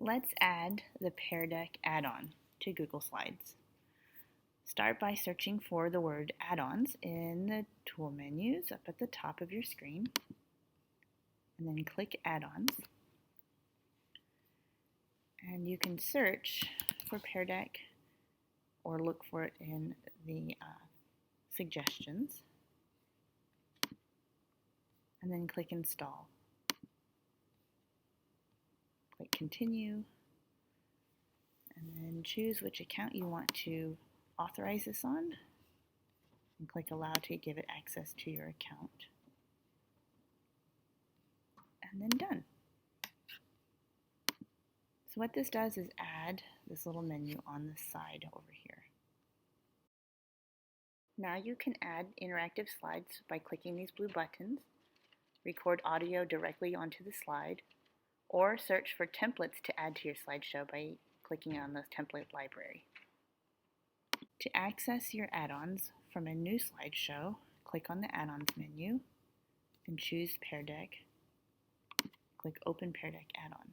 Let's add the Pear Deck add-on to Google Slides. Start by searching for the word add-ons in the tool menus up at the top of your screen, and then click add-ons. And you can search for Pear Deck or look for it in the suggestions, and then click install. Click continue, and then choose which account you want to authorize this on, and click allow to give it access to your account, and then done. So what this does is add this little menu on the side over here. Now you can add interactive slides by clicking these blue buttons, record audio directly onto the slide, or search for templates to add to your slideshow by clicking on the template library. To access your add-ons from a new slideshow, click on the add-ons menu and choose Pear Deck. Click Open Pear Deck add-on.